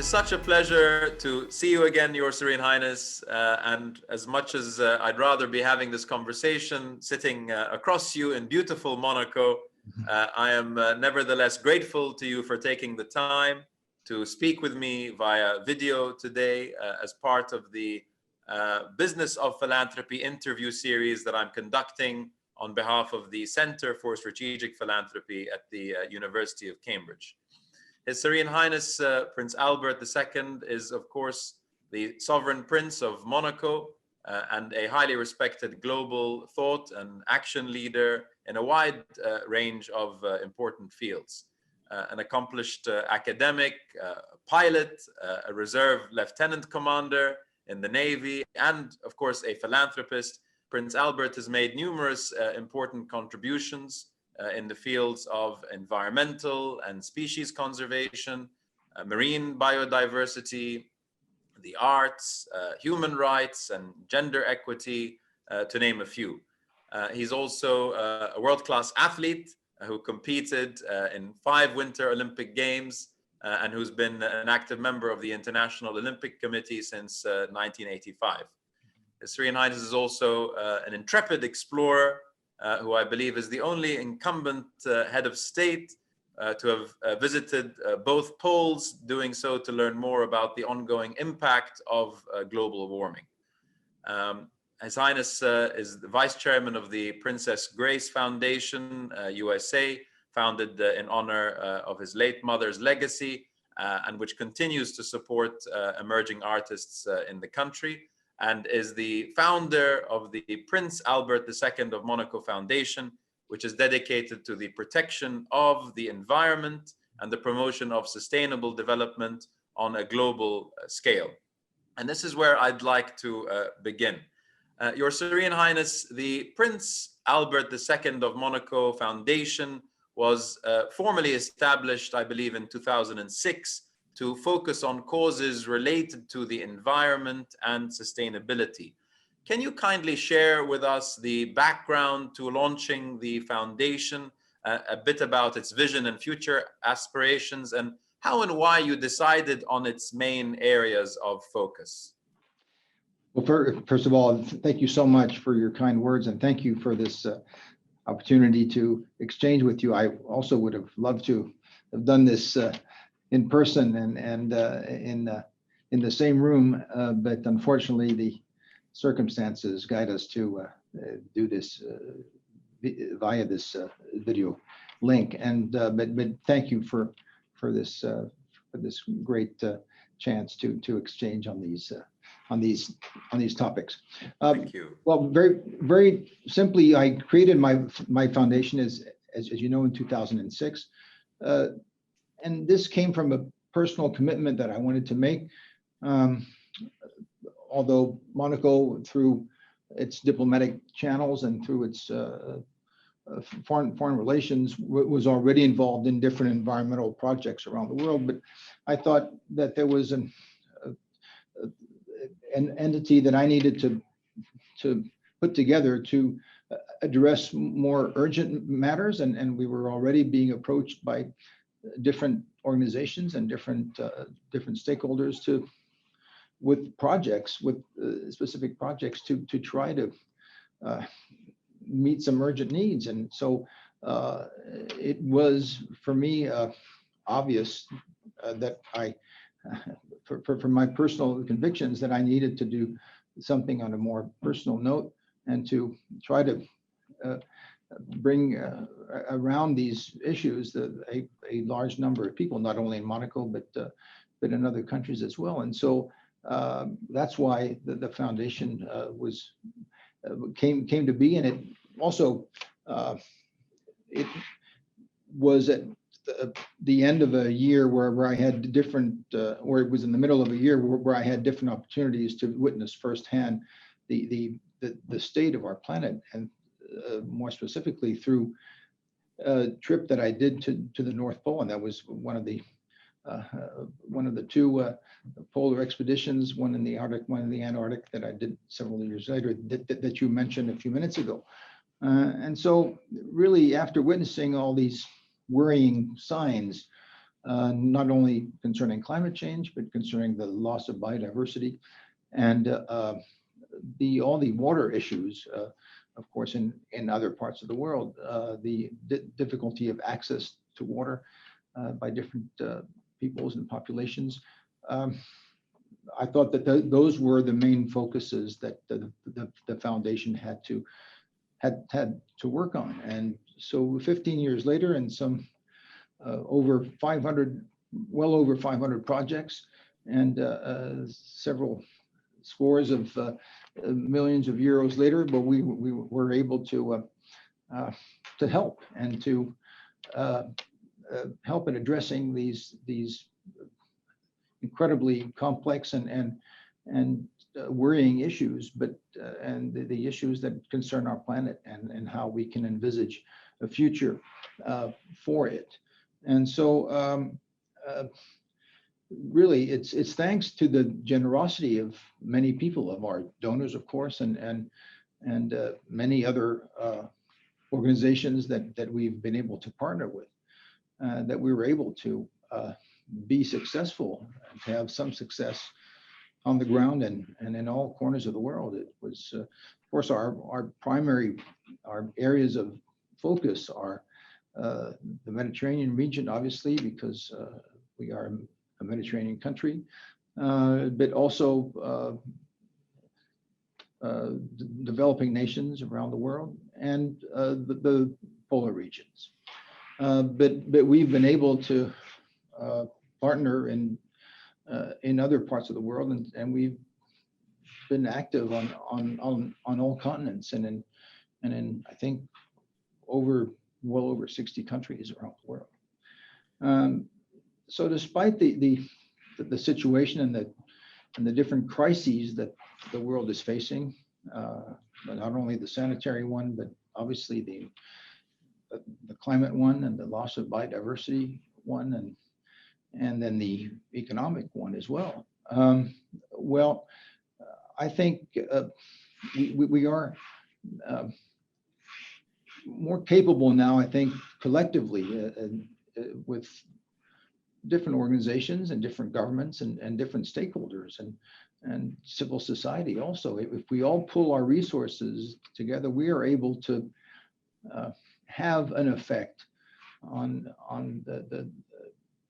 is such a pleasure to see you again, Your Serene Highness. And as much as I'd rather be having this conversation sitting across you in beautiful Monaco, I am nevertheless grateful to you for taking the time to speak with me via video today as part of the Business of Philanthropy interview series that I'm conducting on behalf of the Center for Strategic Philanthropy at the University of Cambridge. His Serene Highness Prince Albert II is, of course, the Sovereign Prince of Monaco and a highly respected global thought and action leader in a wide range of important fields. An accomplished academic, pilot, a reserve lieutenant commander in the Navy, and of course a philanthropist, Prince Albert has made numerous important contributions in the fields of environmental and species conservation, marine biodiversity, the arts, human rights, and gender equity, to name a few. He's also a world-class athlete who competed in 5 Winter Olympic Games and who's been an active member of the International Olympic Committee since 1985. His Serene Highness is also an intrepid explorer who I believe is the only incumbent head of state to have visited both poles, doing so to learn more about the ongoing impact of global warming. His Highness is the Vice Chairman of the Princess Grace Foundation, USA, founded in honor of his late mother's legacy, and which continues to support emerging artists in the country, and is the founder of the Prince Albert II of Monaco Foundation, which is dedicated to the protection of the environment and the promotion of sustainable development on a global scale. And this is where I'd like to begin. Your Serene Highness, the Prince Albert II of Monaco Foundation was formally established, I believe, in 2006 to focus on causes related to the environment and sustainability. Can you kindly share with us the background to launching the foundation, a bit about its vision and future aspirations, and how and why you decided on its main areas of focus? Well, first of all, thank you so much for your kind words, and thank you for this opportunity to exchange with you. I also would have loved to have done this in person and in the same room, but unfortunately the circumstances guide us to do this via this video link. And but thank you for this great chance to exchange on these topics. Thank you. Well, very simply, I created my foundation as you know in 2006. And this came from a personal commitment that I wanted to make. Although Monaco, through its diplomatic channels and through its foreign relations, was already involved in different environmental projects around the world, but I thought that there was an entity that I needed to put together to address more urgent matters, and we were already being approached by different organizations and different stakeholders with specific projects to try to meet some urgent needs. And so it was for me obvious that for my personal convictions that I needed to do something on a more personal note and to try to bring around these issues a large number of people, not only in Monaco, but in other countries as well. And so that's why the foundation came to be. And it also it was at the end of a year where I had different, or it was in the middle of a year where I had different opportunities to witness firsthand the state of our planet, and more specifically through a trip that I did to the North Pole, and that was one of the 2 polar expeditions, one in the Arctic, one in the Antarctic, that I did several years later that you mentioned a few minutes ago. And so really, after witnessing all these worrying signs, not only concerning climate change, but concerning the loss of biodiversity and all the water issues, of course, in other parts of the world, the difficulty of access to water by different peoples and populations. I thought that those were the main focuses that the foundation had to work on. And so 15 years later, and some over 500, well over 500 projects, and several scores of millions of euros later, but we were able to help and to help in addressing these incredibly complex and worrying issues, but and the issues that concern our planet and how we can envisage a future for it. And so really it's thanks to the generosity of many people, of our donors, of course, and many other organizations that we've been able to partner with, that we were able to be successful, to have some success on the ground and in all corners of the world. It was, of course, our areas of focus are the Mediterranean region, obviously, because we are a Mediterranean country, but also developing nations around the world and the polar regions. But we've been able to partner in other parts of the world, and we've been active on all continents and in I think well over 60 countries around the world. So despite the situation and the different crises that the world is facing, but not only the sanitary one, but obviously the climate one and the loss of biodiversity one, and then the economic one as well. Well, I think we are more capable now, I think, collectively with different organizations and different governments and different stakeholders and civil society also. If we all pull our resources together, we are able to have an effect on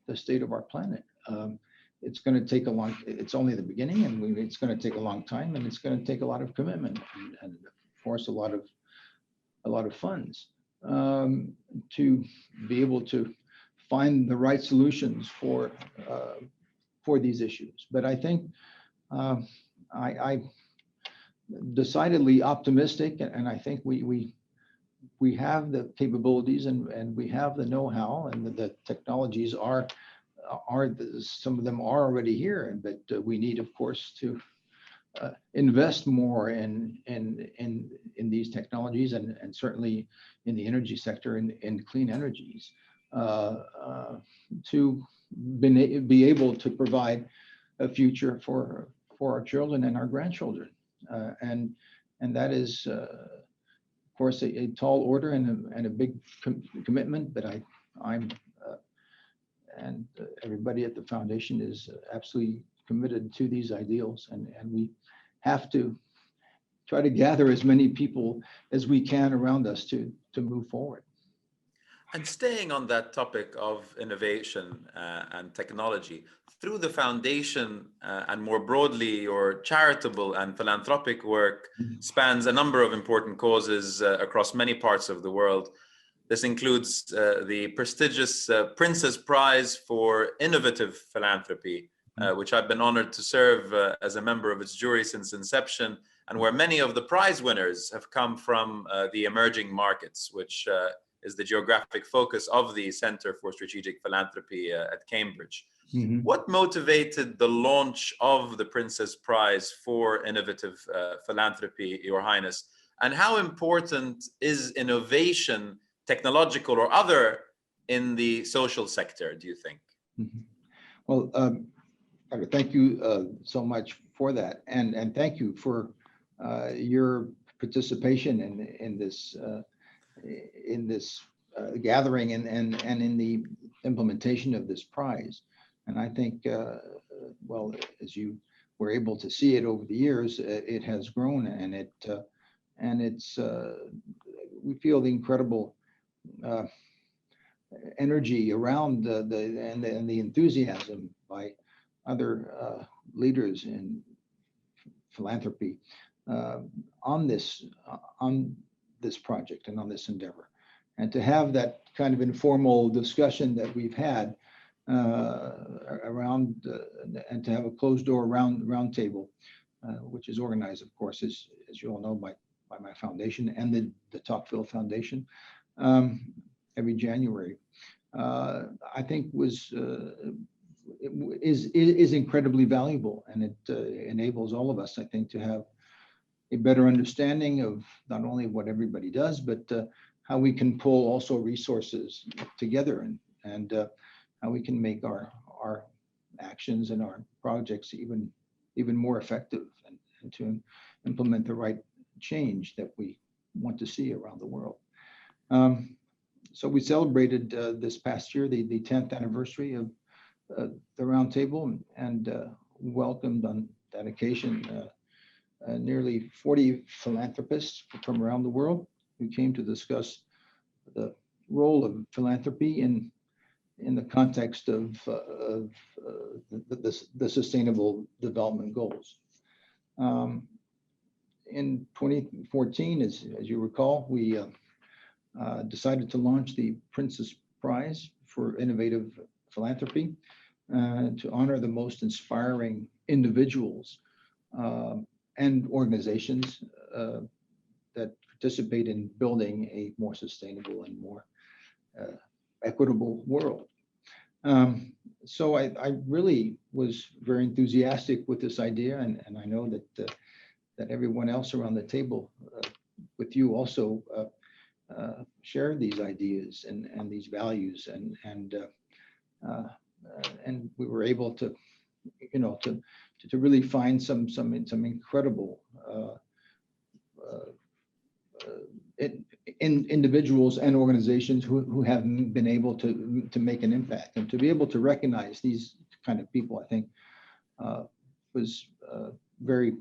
the state of our planet. It's going to take it's only the beginning, and it's going to take a long time, and it's going to take a lot of commitment and of course a lot of funds to be able to find the right solutions for these issues. But I think I decidedly optimistic, and I think we have the capabilities and we have the know-how, and the technologies are some of them are already here, but we need, of course, to invest more in these technologies and certainly in the energy sector and in clean energies to be able to provide a future for our children and our grandchildren, and that is of course a tall order and a big commitment, but I'm and everybody at the foundation is absolutely committed to these ideals, and we have to try to gather as many people as we can around us to move forward. And staying on that topic of innovation and technology, through the foundation and more broadly, your charitable and philanthropic work spans a number of important causes across many parts of the world. This includes the prestigious Princess Prize for Innovative Philanthropy, which I've been honored to serve as a member of its jury since inception, and where many of the prize winners have come from the emerging markets, which is the geographic focus of the Center for Strategic Philanthropy at Cambridge. Mm-hmm. What motivated the launch of the Princess Prize for Innovative Philanthropy, Your Highness? And how important is innovation, technological or other, in the social sector, do you think? Mm-hmm. Well, thank you so much for that. And thank you for your participation in this gathering and in the implementation of this prize. And I think, well, as you were able to see it over the years, it has grown, and it's we feel the incredible energy around and the enthusiasm by other leaders in philanthropy on this project and on this endeavor. And to have that kind of informal discussion that we've had around and to have a closed door round table, which is organized, of course, as you all know, by my foundation and the Tocqueville Foundation every January, I think is incredibly valuable, and it enables all of us, I think, to have a better understanding of not only what everybody does, but how we can pull also resources together, and how we can make our actions and our projects even more effective, and to implement the right change that we want to see around the world. So we celebrated this past year the 10th anniversary of the Roundtable, and welcomed on that occasion nearly 40 philanthropists from around the world who came to discuss the role of philanthropy in the context of the Sustainable Development Goals. In 2014, as you recall, we decided to launch the Princess Prize for Innovative Philanthropy to honor the most inspiring individuals and organizations that participate in building a more sustainable and more equitable world. So I really was very enthusiastic with this idea, and I know that everyone else around the table with you also share these ideas and these values, and we were able to, to really find some incredible individuals and organizations who have been able to make an impact, and to be able to recognize these kind of people, I think, was very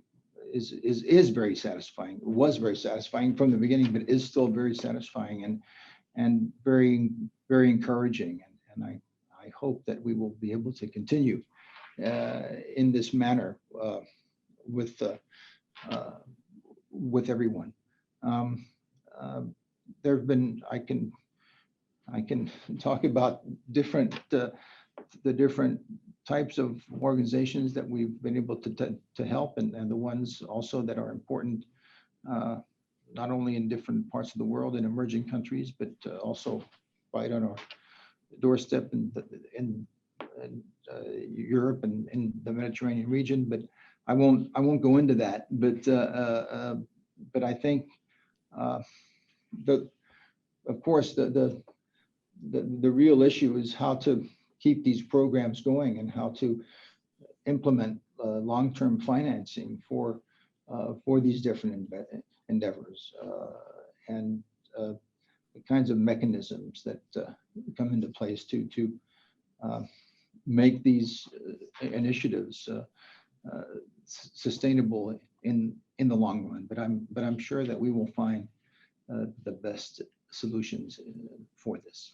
satisfying. It was very satisfying from the beginning, but is still very satisfying and very encouraging. And I hope that we will be able to continue in this manner with everyone. There have been, I can talk about the different types of organizations that we've been able to help, and the ones also that are important, not only in different parts of the world in emerging countries, but also right on our doorstep in Europe and in the Mediterranean region. But I won't go into that. But I think of course the real issue is how to keep these programs going, and how to implement long-term financing for these different endeavors, and the kinds of mechanisms that come into place to make these initiatives sustainable in the long run. But I'm sure that we will find the best solutions for this.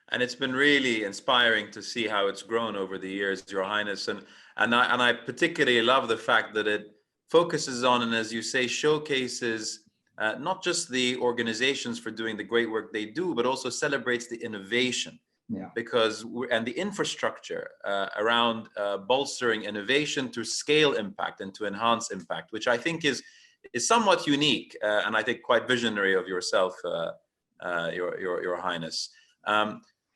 And it's been really inspiring to see how it's grown over the years, Your Highness. And I particularly love the fact that it focuses on, and as you say, showcases not just the organizations for doing the great work they do, but also celebrates the innovation. Yeah. And the infrastructure around bolstering innovation to scale impact and to enhance impact, which I think is somewhat unique, and I think quite visionary of yourself, Your Highness.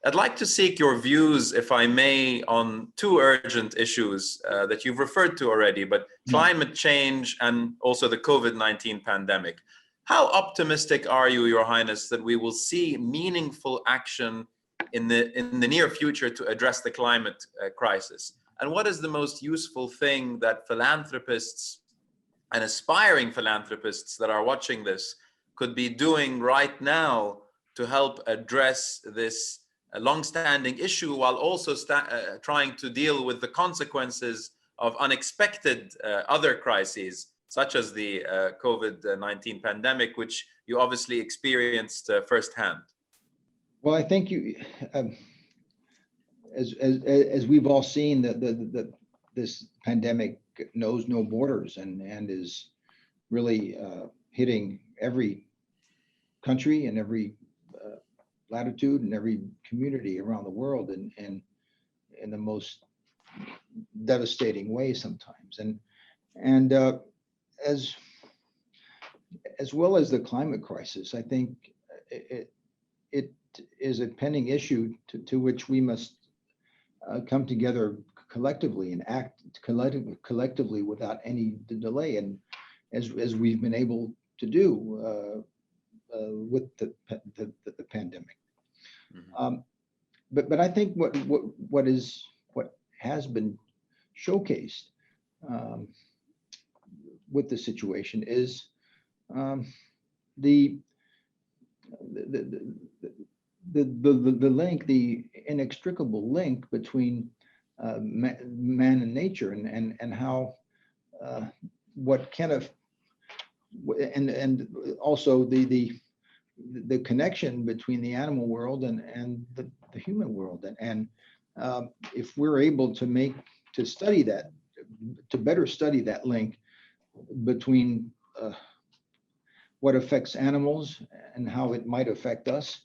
I'd like to seek your views, if I may, on two urgent issues that you've referred to already, but climate change and also the COVID-19 pandemic. How optimistic are you, Your Highness, that we will see meaningful action in the near future to address the climate crisis? And what is the most useful thing that philanthropists and aspiring philanthropists that are watching this could be doing right now to help address this a long-standing issue, while also trying to deal with the consequences of unexpected other crises, such as the COVID-19 pandemic, which you obviously experienced firsthand? Well, I think as we've all seen, this pandemic knows no borders and is really hitting every country and every latitude and every community around the world, and in the most devastating way sometimes. And as well as the climate crisis, I think it is a pending issue to which we must come together collectively and act collectively without any delay, and as we've been able to do with the pandemic. Mm-hmm. But I think what has been showcased with the situation is the link, the inextricable link between man and nature, and how what kind of and also the connection between the animal world and the human world, and if we're able to study that, to better study that link between what affects animals and how it might affect us,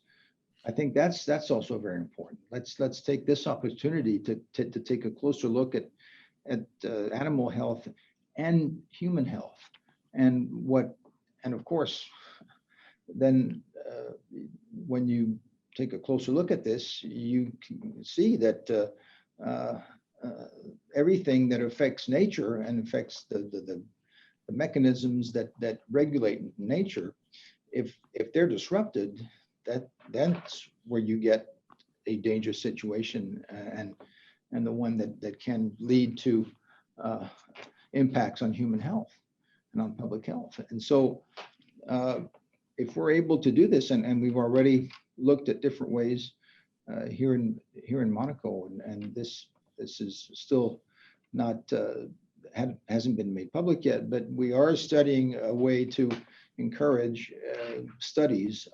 I think that's also very important. Let's take this opportunity to take a closer look at animal health and human health, and of course, then when you take a closer look at this, you can see that everything that affects nature and affects the mechanisms that regulate nature, if they're disrupted, that's where you get a dangerous situation, and the one that can lead to impacts on human health and on public health. And so if we're able to do this, and we've already looked at different ways here in Monaco, and this is still not hasn't been made public yet, but we are studying a way to encourage studies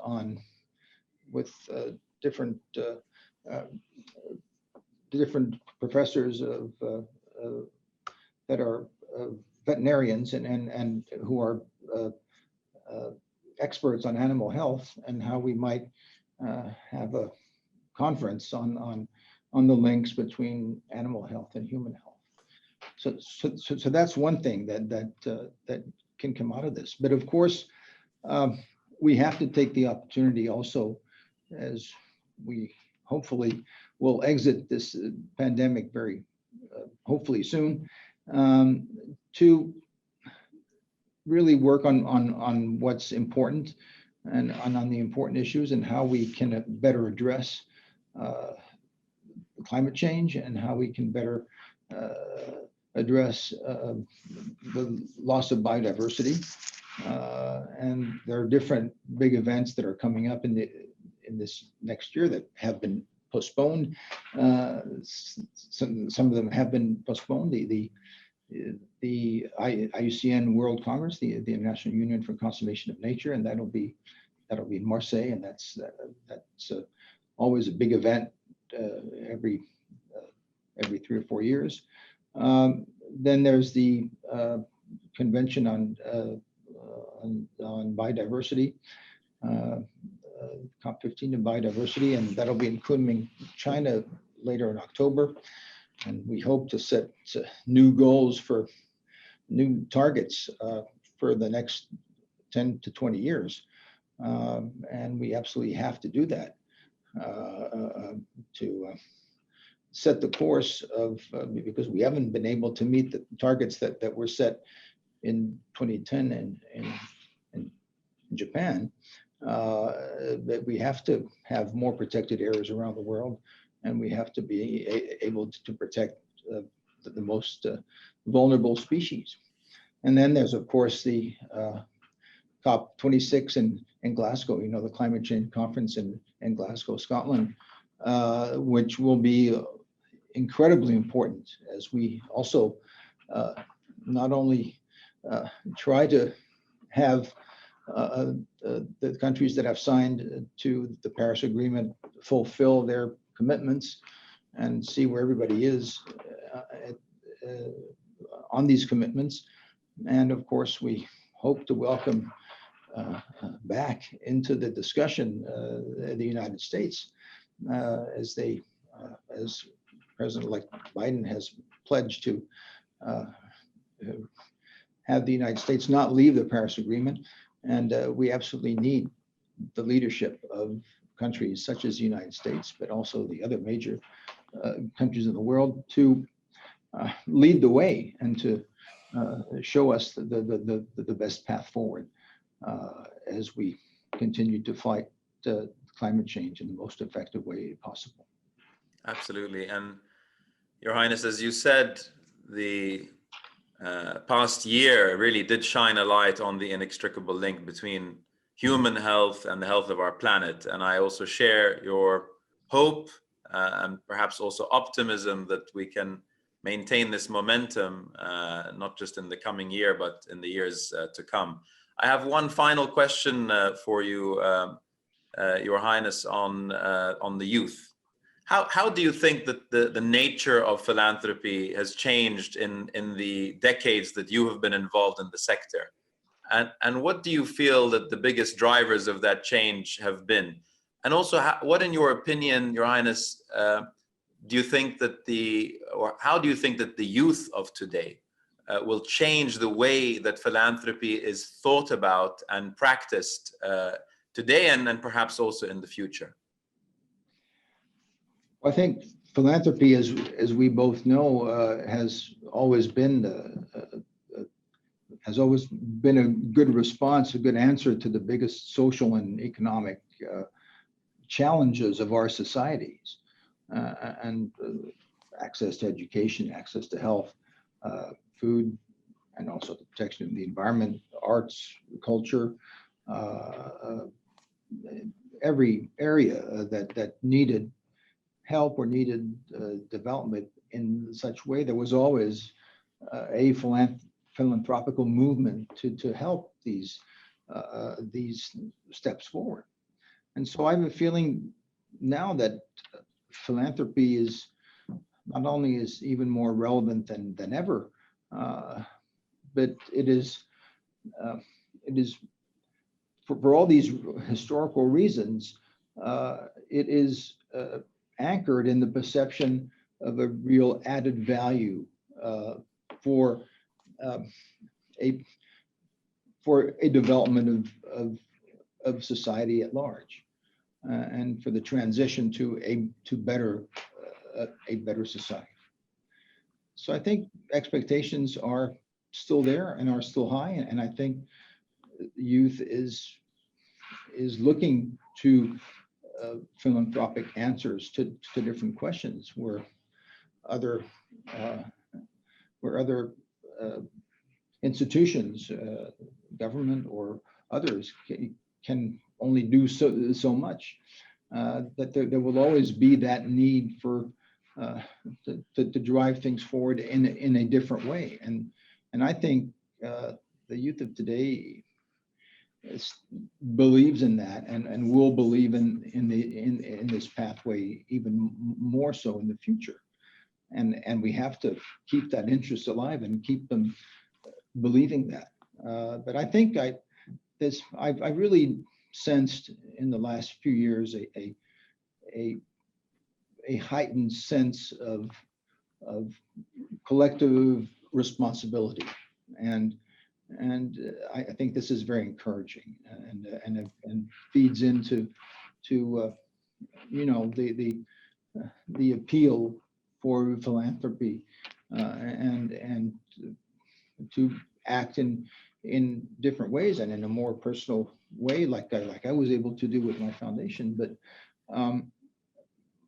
with different professors that are veterinarians and who are experts on animal health, and how we might have a conference on the links between animal health and human health. So that's one thing that can come out of this. But of course, we have to take the opportunity also, as we hopefully will exit this pandemic very hopefully soon, to really work on what's important and on the important issues, and how we can better address climate change, and how we can better address the loss of biodiversity. And there are different big events that are coming up in this next year that have been postponed. Some of them have been postponed. The IUCN World Congress, the International Union for Conservation of Nature, and that'll be in Marseille, and that's always a big event every 3 or 4 years. Then there's the Convention on Biodiversity, COP15 on biodiversity, and that'll be in Kunming, China, later in October. And we hope to set new goals for new targets for the next 10 to 20 years. And we absolutely have to do that to set the course of, because we haven't been able to meet the targets that were set in 2010 in Japan. But we have to have more protected areas around the world, and we have to be able to protect the most vulnerable species. And then there's, of course, the COP26 in Glasgow, the climate change conference in Glasgow, Scotland, which will be incredibly important as we also not only try to have the countries that have signed to the Paris Agreement fulfill their commitments and see where everybody is on these commitments. And of course, we hope to welcome back into the discussion the United States as President-elect Biden has pledged to have the United States not leave the Paris Agreement. And we absolutely need the leadership of countries such as the United States, but also the other major countries in the world to lead the way and to show us the best path forward as we continue to fight climate change in the most effective way possible. Absolutely. And Your Highness, as you said, the past year really did shine a light on the inextricable link between human health and the health of our planet. And I also share your hope and perhaps also optimism that we can maintain this momentum, not just in the coming year, but in the years to come. I have one final question for you, Your Highness, on the youth. How do you think that the nature of philanthropy has changed in the decades that you have been involved in the sector? And what do you feel that the biggest drivers of that change have been? And also, what, in your opinion, Your Highness, do you think that how do you think that the youth of today will change the way that philanthropy is thought about and practiced today and perhaps also in the future? I think philanthropy, as we both know, has always been a good response, a good answer to the biggest social and economic challenges of our societies, and access to education, access to health, food, and also the protection of the environment, arts, culture, every area that needed help or needed development in such way. There was always a philanthropical movement to help these steps forward. And so I have a feeling now that philanthropy is not only is even more relevant than ever, but it is for all these historical reasons, it is anchored in the perception of a real added value for a development of society at large, and for the transition to a better society. So I think expectations are still there and are still high, and I think youth is looking to philanthropic answers to different questions where other institutions, government or others can only do so much, that there will always be that need for to drive things forward in a different way. And I think the youth of today believes in that and will believe in this pathway even more so in the future. And we have to keep that interest alive and keep them believing that. But I think I really sensed in the last few years a heightened sense of collective responsibility, and I think this is very encouraging and feeds into the appeal for philanthropy and to act in different ways and in a more personal way, like I was able to do with my foundation. But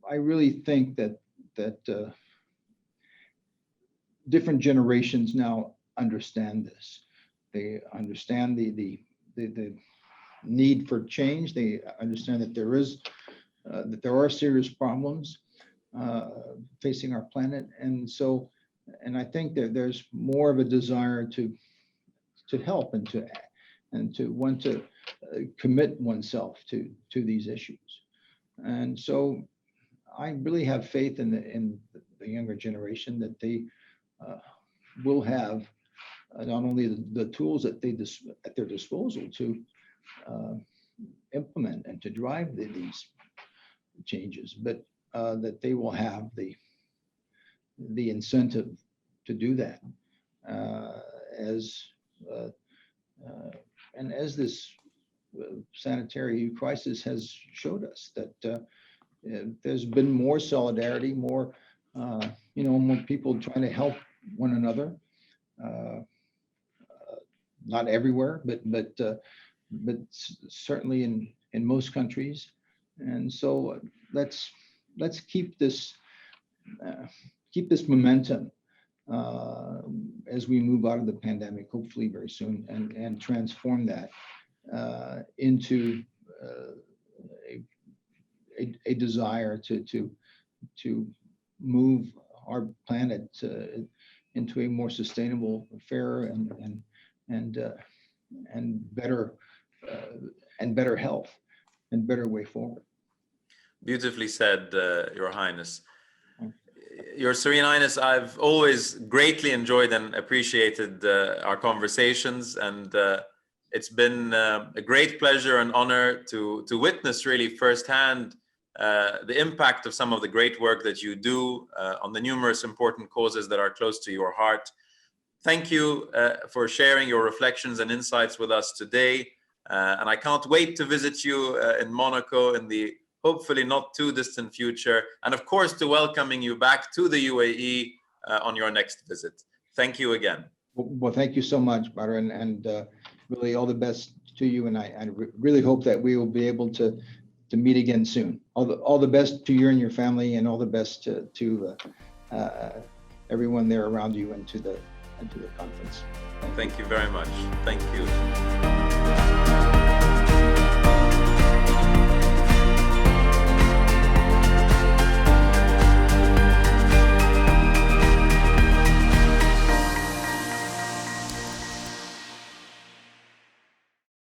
I really think that different generations now understand this. They understand the need for change. They understand that there is that there are serious problems facing our planet. And I think that there's more of a desire to help and to want to commit oneself to these issues. And so I really have faith in the younger generation that they will have not only the tools at their disposal to implement and to drive these changes, but that they will have the incentive to do that and as this sanitary crisis has showed us that there's been more solidarity, more more people trying to help one another. Not everywhere, but certainly in most countries. And so let's keep this momentum as we move out of the pandemic, hopefully very soon, and transform that into a desire to move our planet into a more sustainable, fairer, and better health and better way forward. Beautifully said, Your Highness. Your Serene Highness, I've always greatly enjoyed and appreciated our conversations, and it's been a great pleasure and honor to witness really firsthand the impact of some of the great work that you do on the numerous important causes that are close to your heart. Thank you for sharing your reflections and insights with us today. And I can't wait to visit you in Monaco in the hopefully not too distant future. And of course, to welcoming you back to the UAE on your next visit. Thank you again. Well, thank you so much, Badr, and really all the best to you. And I really hope that we will be able to meet again soon. All the best to you and your family, and all the best to everyone there around you and to the conference. Thank you very much. Thank you.